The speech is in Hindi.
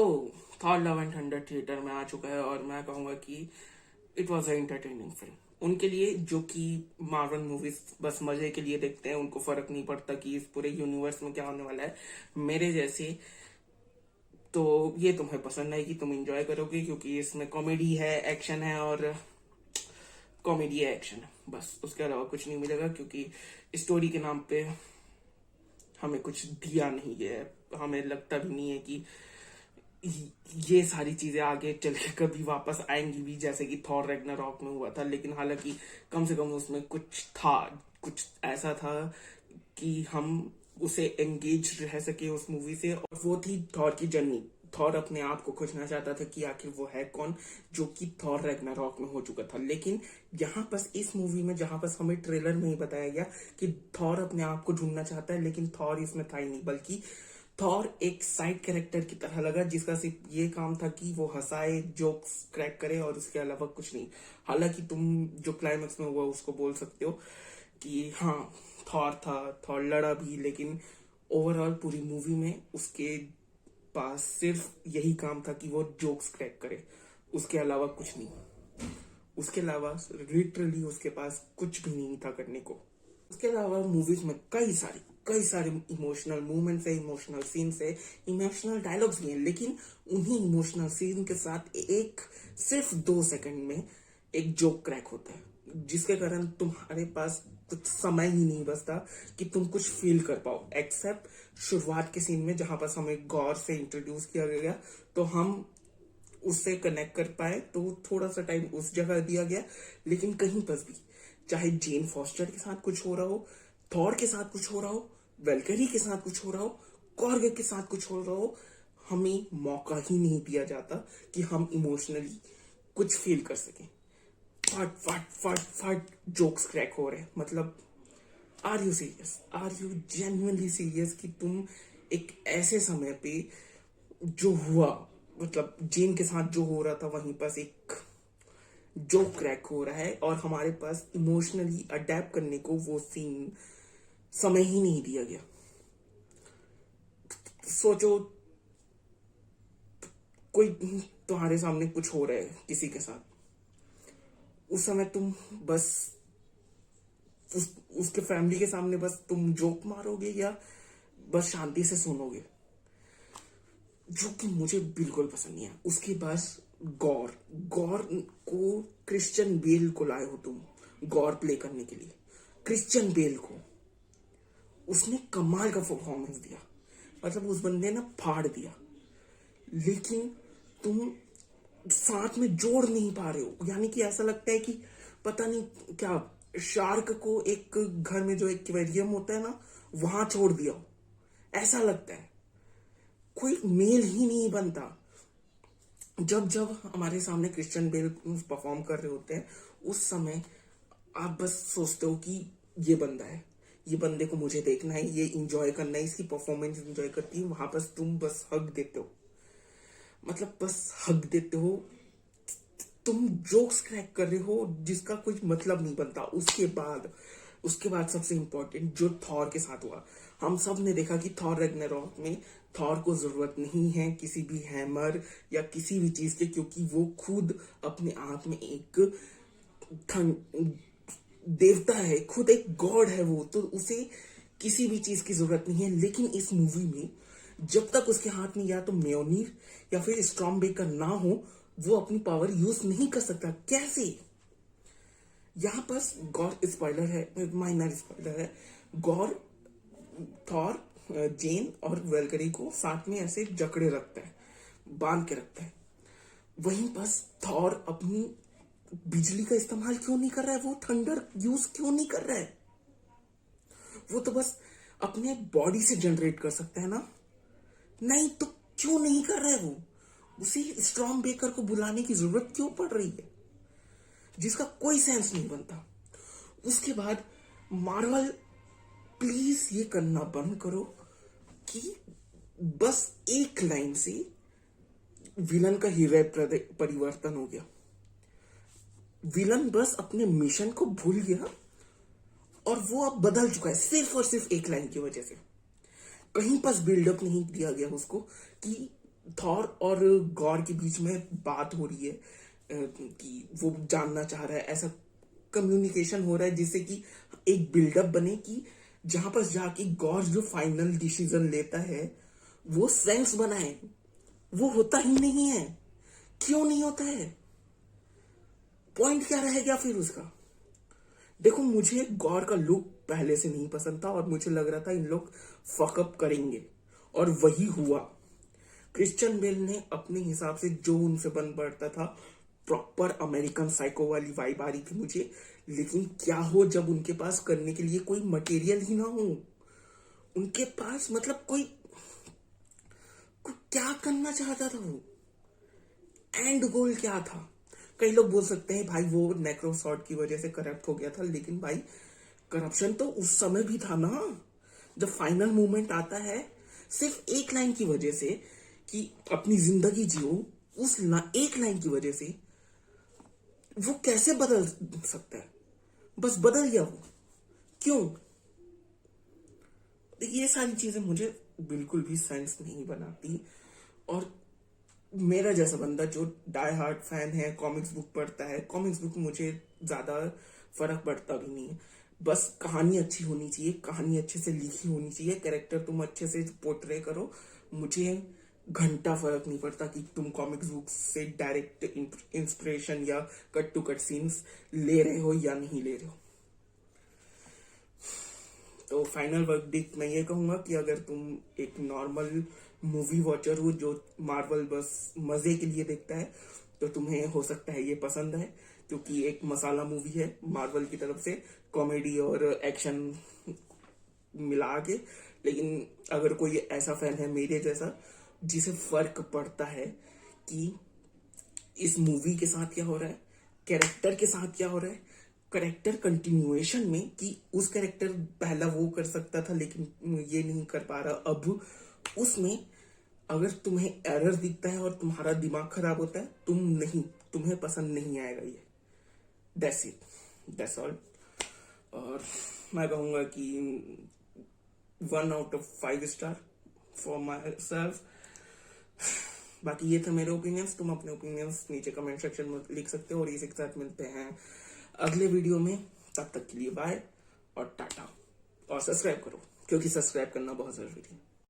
तो Thor love and thunder theatre में आ चुका है और मैं कहूंगा कि it was a entertaining film उनके लिए जो कि मार्वल मूवीज बस मजे के लिए देखते हैं। उनको फर्क नहीं पड़ता कि इस पूरे यूनिवर्स में क्या होने वाला है। मेरे जैसे तो ये तुम्हें पसंद आएगी, तुम एंजॉय करोगे क्योंकि इसमें कॉमेडी है, एक्शन है और कॉमेडी है, एक्शन है, बस उसके अलावा कुछ नहीं मिलेगा क्योंकि स्टोरी के नाम पे हमें कुछ दिया नहीं गया है। हमें लगता भी नहीं है कि ये सारी चीजें आगे चल के कभी वापस आएंगी भी, जैसे कि थॉर रैग्नारॉक में हुआ था। लेकिन हालांकि कम से कम उसमें कुछ था, कुछ ऐसा था कि हम उसे एंगेज रह सके उस मूवी से, और वो थी थॉर की जर्नी। थॉर अपने आप को खोजना चाहता था कि आखिर वो है कौन, जो कि थॉर रैग्नारॉक में हो चुका था। लेकिन यहाँ बस इस मूवी में जहां बस हमें ट्रेलर में ही बताया गया कि थॉर अपने आप को ढूंढना चाहता है, लेकिन थॉर इसमें था ही नहीं, बल्कि थॉर एक साइड कैरेक्टर की तरह लगा जिसका सिर्फ ये काम था कि वो हंसाए, जोक्स क्रैक करे और उसके अलावा कुछ नहीं। हालांकि तुम जो क्लाइमेक्स में हुआ उसको बोल सकते हो कि हाँ थॉर था, थॉर लड़ा भी, लेकिन ओवरऑल पूरी मूवी में उसके पास सिर्फ यही काम था कि वो जोक्स क्रैक करे, उसके अलावा कुछ नहीं। उसके अलावा लिटरली उसके पास कुछ भी नहीं था करने को। उसके अलावा मूवीज में कई सारे इमोशनल मूवमेंट्स है, इमोशनल सीन्स है, इमोशनल डायलॉग्स भी हैं, लेकिन उन्हीं इमोशनल सीन के साथ एक सिर्फ 2 सेकंड में एक जोक क्रैक होता है, जिसके कारण तुम्हारे पास कुछ समय ही नहीं बचता कि तुम कुछ फील कर पाओ, एक्सेप्ट शुरुआत के सीन में जहां पर हमें गौर से इंट्रोड्यूस किया गया तो हम उससे कनेक्ट कर पाए, तो थोड़ा सा टाइम उस जगह दिया गया। लेकिन कहीं पर भी, चाहे जेन फॉस्टर के साथ कुछ हो रहा हो, थॉर के साथ कुछ हो रहा हो, वेलकरी के साथ कुछ हो रहा हो, कॉर्ग के साथ कुछ हो रहा हो, हमें मौका ही नहीं दिया जाता कि हम इमोशनली कुछ फील कर सकें। फट फट फट फट जोक्स क्रैक हो रहे हैं। मतलब are you serious, are you genuinely serious कि तुम एक ऐसे समय पे जो हुआ, मतलब जेन के साथ जो हो रहा था वहीं पास एक जो क्रैक हो रहा है और हमारे पास इमोशनली अडेप्ट करने को वो सीन समय ही नहीं दिया गया। सोचो कोई तुम्हारे सामने कुछ हो रहा है किसी के साथ, उस समय तुम बस उसके फैमिली के सामने बस तुम जोक मारोगे या बस शांति से सुनोगे, जो कि मुझे बिल्कुल पसंद नहीं है। उसके बाद गौर गौर को क्रिश्चियन बेल को लाए हो तुम गौर प्ले करने के लिए। क्रिश्चियन बेल को उसने कमाल का परफॉर्मेंस दिया, मतलब उस बंदे ने फाड़ दिया, लेकिन तुम साथ में जोड़ नहीं पा रहे हो। यानी कि ऐसा लगता है कि पता नहीं क्या, शार्क को एक घर में जो एक एक्वेरियम होता है ना, वहां छोड़ दिया हो, ऐसा लगता है। कोई मेल ही नहीं बनता। जब जब हमारे सामने क्रिश्चियन बेल परफॉर्म कर रहे होते हैं, उस समय आप बस सोचते हो कि ये बंदा है, ये बंदे को मुझे देखना है, ये इंजॉय करना है, इसकी परफॉर्मेंस इंजॉय करती है। वहां बस तुम बस हक देते हो, मतलब बस हक देते हो। तुम जोक्स क्रैक कर रहे हो जिसका कुछ मतलब नहीं बनता। उसके बाद सबसे इंपॉर्टेंट जो थॉर के साथ हुआ, हम सब ने देखा कि थॉर रैग्नारॉक में थॉर को जरूरत नहीं है किसी भी हैमर या किसी भी चीज के, क्योंकि वो खुद अपने आप में एक देवता है, खुद एक गॉड है वो, तो उसे किसी भी चीज की जरूरत नहीं है। लेकिन इस मूवी में जब तक उसके हाथ में या तो म्योनीर या फिर स्ट्रॉम बेकर ना हो, वो अपनी पावर यूज नहीं कर सकता। कैसे? यहां पर गौर स्पॉइलर है, माइनर स्पॉइलर है। गौर थॉर, जेन और वेलकरी को साथ में ऐसे जकड़े रखता है, बांध के रखता है। वहीं बस थॉर अपनी बिजली का इस्तेमाल क्यों नहीं कर रहा है, वो थंडर यूज क्यों नहीं कर रहा है? वो तो बस अपने बॉडी से जनरेट कर सकता है ना, नहीं तो क्यों नहीं कर रहा है वो? उसे स्ट्रॉम बेकर को बुलाने की जरूरत क्यों पड़ रही है, जिसका कोई सेंस नहीं बनता। उसके बाद मार्वल प्लीज ये करना बंद करो कि बस एक लाइन से विलन का हीरो परिवर्तन हो गया। विलन बस अपने मिशन को भूल गया और वो अब बदल चुका है सिर्फ और सिर्फ एक लाइन की वजह से। कहीं पर बिल्डअप नहीं दिया गया उसको कि थॉर और गॉड के बीच में बात हो रही है कि वो जानना चाह रहा है, ऐसा कम्युनिकेशन हो रहा है जिससे कि एक बिल्डअप बने कि जहां पर जाके गॉड जो फाइनल डिसीजन लेता है वो सेंस बनाए। वो होता ही नहीं है। क्यों नहीं होता है? पॉइंट क्या रहेगा फिर उसका? देखो, मुझे गॉड का लुक पहले से नहीं पसंद था और मुझे लग रहा था इन लोग फकअप करेंगे, और वही हुआ। क्रिश्चियन बेल ने अपने हिसाब से जो उनसे बन पड़ता था, प्रॉपर अमेरिकन साइको वाली वाइब आ रही थी मुझे। लेकिन क्या हो जब उनके पास करने के लिए कोई मटेरियल ही ना हो। उनके पास मतलब कोई क्या करना चाहता था वो? एंड गोल क्या था? कई लोग बोल सकते हैं भाई वो नेक्रोसॉर्ड की वजह से करप्ट हो गया था, लेकिन भाई करप्शन तो उस समय भी था ना, जब फाइनल मूवमेंट आता है। सिर्फ एक लाइन की वजह से कि अपनी जिंदगी जियो, एक लाइन की वजह से वो कैसे बदल सकता है? बस बदल गया वो। क्यों? ये सारी चीजें मुझे बिल्कुल भी सेंस नहीं बनाती। और मेरा जैसा बंदा जो डाई हार्ट फैन है, कॉमिक्स बुक पढ़ता है, कॉमिक्स बुक मुझे ज्यादा फर्क पड़ता भी नहीं है। बस कहानी अच्छी होनी चाहिए, कहानी अच्छे से लिखी होनी चाहिए, कैरेक्टर तुम अच्छे से पोर्ट्रे करो। मुझे घंटा फर्क नहीं पड़ता कि तुम कॉमिक्स बुक से डायरेक्ट इंस्पिरेशन या कट टू कट सीन्स ले रहे हो या नहीं ले रहे हो। तो फाइनल वर्डिक्ट मैं ये कहूंगा कि अगर तुम एक नॉर्मल मूवी वॉचर हो जो मार्वल बस मजे के लिए देखता है, तो तुम्हें हो सकता है ये पसंद है, क्योंकि एक मसाला मूवी है मार्वल की तरफ से, कॉमेडी और एक्शन मिला के। लेकिन अगर कोई ऐसा फैन है मेरे जैसा जिसे फर्क पड़ता है कि इस मूवी के साथ क्या हो रहा है, कैरेक्टर के साथ क्या हो रहा है, कैरेक्टर कंटिन्यूएशन में कि उस कैरेक्टर पहला वो कर सकता था लेकिन ये नहीं कर पा रहा अब, उसमें अगर तुम्हें एरर दिखता है और तुम्हारा दिमाग खराब होता है, तुम्हें पसंद नहीं आएगा ये। That's it, that's all. और मैं कहूंगा कि 1 out of 5 star for my self. बाकी ये थे मेरे ओपिनियंस। तुम अपने ओपिनियंस नीचे कमेंट सेक्शन में लिख सकते हो, और इसी के साथ मिलते हैं अगले वीडियो में। तब तक के लिए बाय और टाटा। और सब्सक्राइब करो, क्योंकि सब्सक्राइब करना बहुत जरूरी है।